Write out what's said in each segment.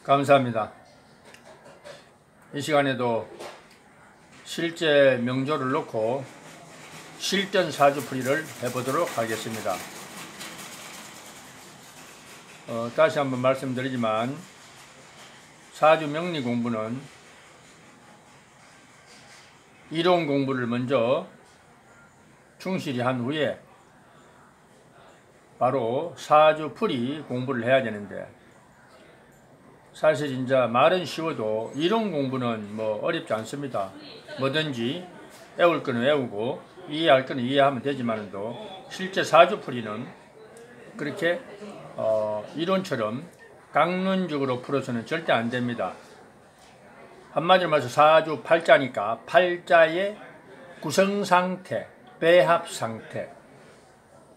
감사합니다. 이 시간에도 실제 명조를 놓고 실전 사주풀이를 해보도록 하겠습니다. 다시 한번 말씀드리지만 사주 명리 공부는 이론 공부를 먼저 충실히 한 후에 바로 사주풀이 공부를 해야 되는데, 사실 이제 말은 쉬워도 이론 공부는 어렵지 않습니다. 뭐든지 외울 거는 외우고 이해할 거는 이해하면 되지만도 실제 사주풀이는 그렇게 이론처럼 강론적으로 풀어서는 절대 안 됩니다. 한마디로 말해서 사주 팔자니까 팔자의 구성상태, 배합상태,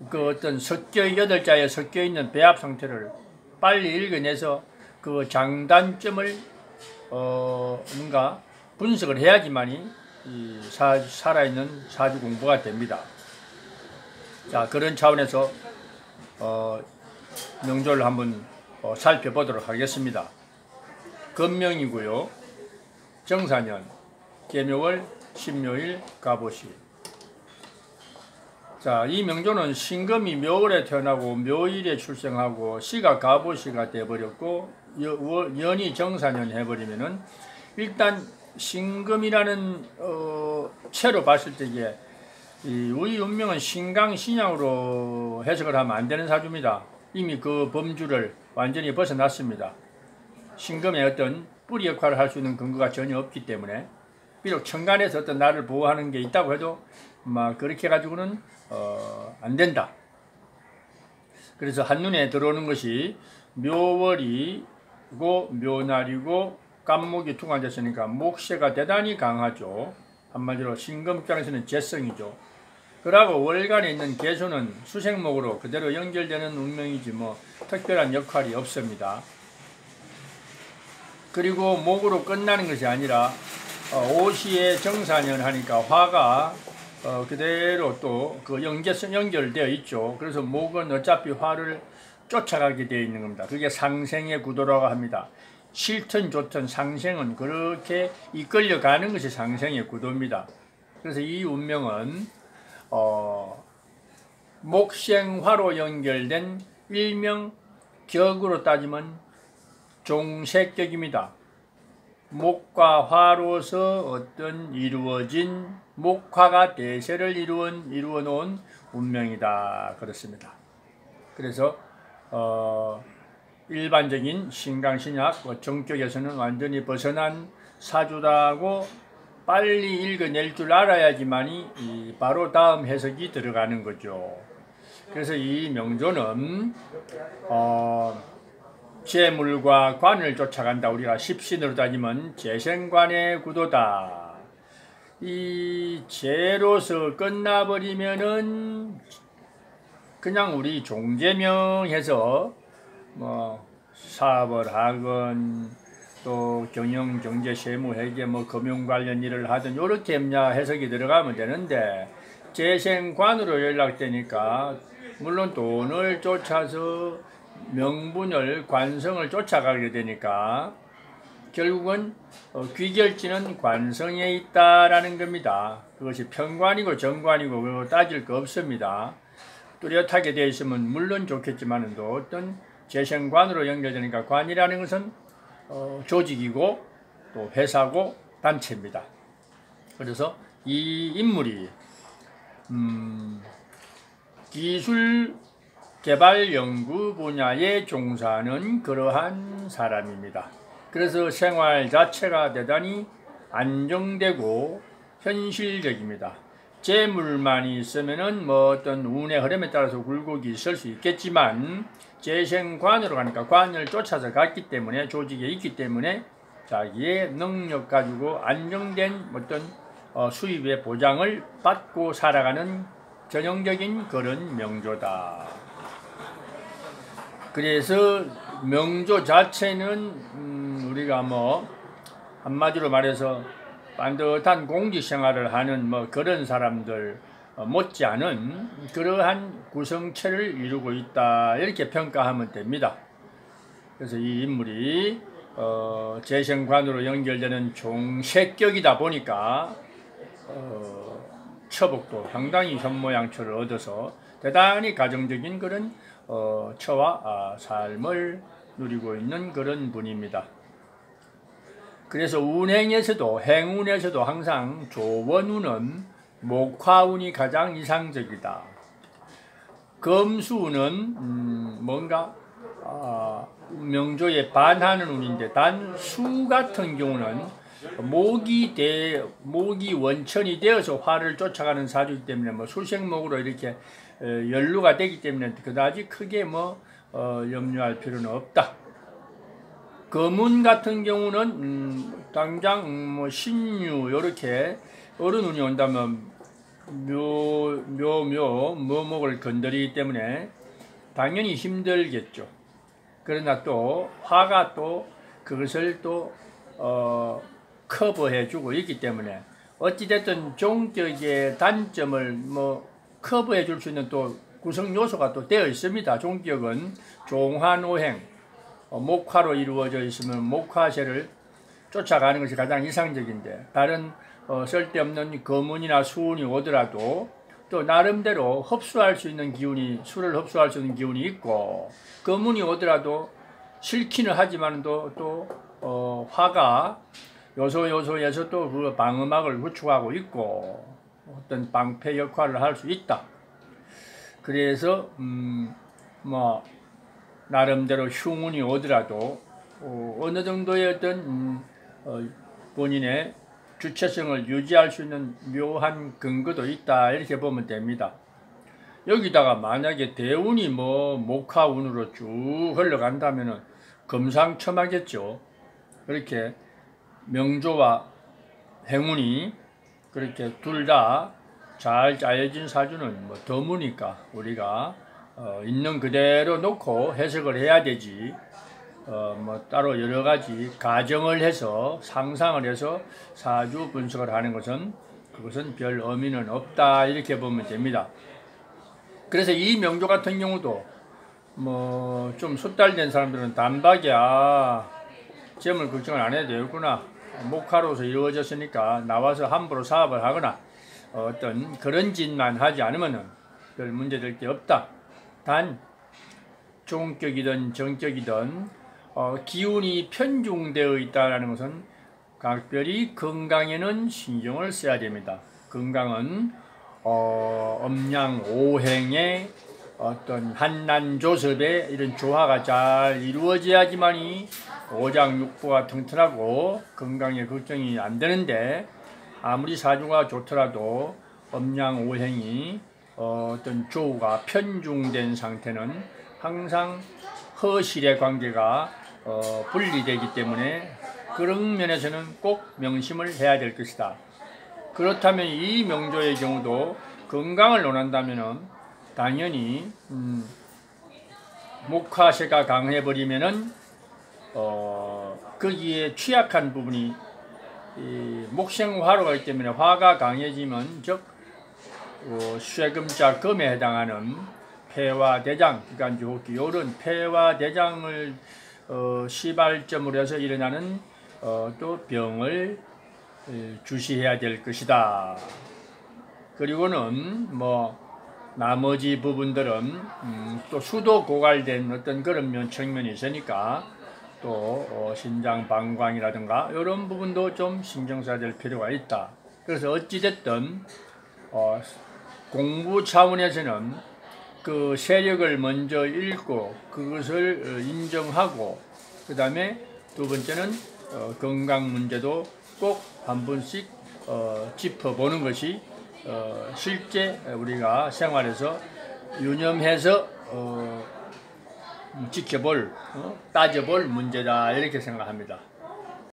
그 어떤 여덟 자에 섞여 있는 배합상태를 빨리 읽어내서 그 장단점을 뭔가 분석을 해야지만이 이 살아있는 사주 공부가 됩니다. 자, 그런 차원에서 명조를 한번 살펴보도록 하겠습니다. 금명이고요. 정사년, 계묘월, 신묘일, 갑오시. 자, 이 명조는 신금이 묘월에 태어나고 묘일에 출생하고 시가 갑오시가 돼버렸고 연이 정사년 해버리면은 일단 신금이라는 채로 봤을 때에 우리 운명은 신강신약으로 해석을 하면 안 되는 사주입니다. 이미 그 범주를 완전히 벗어났습니다. 신금의 어떤 뿌리 역할을 할 수 있는 근거가 전혀 없기 때문에, 비록 천간에서 어떤 나를 보호하는 게 있다고 해도 그렇게 해가지고는 안 된다. 그래서 한눈에 들어오는 것이 묘월이고 묘날이고 깜목이 투관됐으니까 목세가 대단히 강하죠. 한마디로 신금 입장에서는 재성이죠. 그러고 월간에 있는 계수는 수생목으로 그대로 연결되는 운명이지 특별한 역할이 없습니다. 그리고 목으로 끝나는 것이 아니라 오시에 정사년 하니까 화가 그대로 또 그 연결되어 있죠. 그래서 목은 어차피 화를 쫓아가게 되어 있는 겁니다. 그게 상생의 구도라고 합니다. 싫든 좋든 상생은 그렇게 이끌려가는 것이 상생의 구도입니다. 그래서 이 운명은 목생화로 연결된 일명 격으로 따지면 종색격입니다. 목과 화로서 어떤 이루어진 목화가 대세를 이루어 놓은 운명이다, 그렇습니다. 그래서 일반적인 신강신약 정격에서는 완전히 벗어난 사주다고 빨리 읽어낼 줄 알아야지만이 바로 다음 해석이 들어가는 거죠. 그래서 이 명조는 재물과 관을 쫓아간다. 우리가 십신으로 따지면 재생관의 구도다. 이 재로서 끝나버리면은 그냥 우리 종재명해서 사업을 하건 또 경영, 경제, 세무, 회계, 금융 관련 일을 하든 이렇게 해석이 들어가면 되는데, 재생관으로 연락되니까 물론 돈을 쫓아서 명분을, 관성을 쫓아가게 되니까 결국은 귀결지는 관성에 있다라는 겁니다. 그것이 편관이고 정관이고 그거 따질 거 없습니다. 뚜렷하게 되어 있으면 물론 좋겠지만도 어떤 재생관으로 연결되니까 관이라는 것은 조직이고 또 회사고 단체입니다. 그래서 이 인물이 기술 개발 연구 분야에 종사하는 그러한 사람입니다. 그래서 생활 자체가 대단히 안정되고 현실적입니다. 재물만이 있으면은 어떤 운의 흐름에 따라서 굴곡이 있을 수 있겠지만, 재생관으로 가니까 관을 쫓아서 갔기 때문에, 조직에 있기 때문에 자기의 능력 가지고 안정된 어떤 수입의 보장을 받고 살아가는 전형적인 그런 명조다. 그래서 명조 자체는 우리가 한마디로 말해서 반듯한 공직생활을 하는 그런 사람들 못지않은 그러한 구성체를 이루고 있다, 이렇게 평가하면 됩니다. 그래서 이 인물이 재생관으로 연결되는 종색격이다 보니까 처복도 상당히 현모양처를 얻어서 대단히 가정적인 그런 처와 삶을 누리고 있는 그런 분입니다. 그래서 운행에서도 행운에서도 항상 조원운은 목화운이 가장 이상적이다. 금수운은 뭔가 명조에 반하는 운인데, 단 수 같은 경우는 목이 원천이 되어서 화를 쫓아가는 사주이기 때문에 뭐 수생목으로 이렇게 연루가 되기 때문에 그다지 크게 염려할 필요는 없다. 금운 같은 경우는 당장 신유 이렇게 어른 운이 온다면 묘목을 건드리기 때문에 당연히 힘들겠죠. 그러나 또 화가 또 그것을 또 커버해주고 있기 때문에 어찌됐든 종격의 단점을 커버해줄 수 있는 또 구성 요소가 또 되어 있습니다. 종격은 종화노행, 목화로 이루어져 있으면 목화세를 쫓아가는 것이 가장 이상적인데, 다른 쓸데없는 금운이나 수운이 오더라도 또 나름대로 흡수할 수 있는 기운이, 술을 흡수할 수 있는 기운이 있고, 금운이 오더라도 싫기는 하지만 또 화가 요소에서 또 그 방음막을 구축하고 있고 어떤 방패 역할을 할 수 있다. 그래서 나름대로 흉운이 오더라도 어느 정도의 어떤 본인의 주체성을 유지할 수 있는 묘한 근거도 있다, 이렇게 보면 됩니다. 여기다가 만약에 대운이 목화운으로 쭉 흘러간다면은 금상첨화겠죠. 그렇게 명조와 행운이 그렇게 둘 다 잘 짜여진 사주는 드무니까 우리가 있는 그대로 놓고 해석을 해야 되지, 따로 여러 가지 가정을 해서 상상을 해서 사주 분석을 하는 것은 그것은 별 의미는 없다, 이렇게 보면 됩니다. 그래서 이 명조 같은 경우도 좀 숙달된 사람들은 단박이야, 재물 걱정을 안 해도 되겠구나, 목화로서 이루어졌으니까 나와서 함부로 사업을 하거나 어떤 그런 짓만 하지 않으면 별 문제될 게 없다. 단 종격이든 정격이든 기운이 편중되어 있다는 것은 각별히 건강에는 신경을 써야 됩니다. 건강은 엄양오행의 어떤 한난조섭의 이런 조화가 잘 이루어져야지만이 오장육부가 튼튼하고 건강에 걱정이 안 되는데, 아무리 사주가 좋더라도 엄양오행이 어떤 조우가 편중된 상태는 항상 허실의 관계가 분리되기 때문에 그런 면에서는 꼭 명심을 해야 될 것이다. 그렇다면 이 명조의 경우도 건강을 논한다면 당연히 목화세가 강해버리면은 거기에 취약한 부분이 목생화로가 있기 때문에 화가 강해지면 즉 쇠금자 금에 해당하는 폐와 대장, 그러니까 이런 폐와 대장을 시발점으로 해서 일어나는 또 병을 주시해야 될 것이다. 그리고는 나머지 부분들은 또 수도 고갈된 어떤 그런 측면이 있으니까 또 신장 방광이라든가 이런 부분도 좀 신경 써야 될 필요가 있다. 그래서 어찌됐든 공부 차원에서는 그 세력을 먼저 읽고 그것을 인정하고, 그 다음에 두 번째는 건강 문제도 꼭 한 번씩 짚어보는 것이 실제 우리가 생활에서 유념해서 지켜볼, 따져볼 문제다, 이렇게 생각합니다.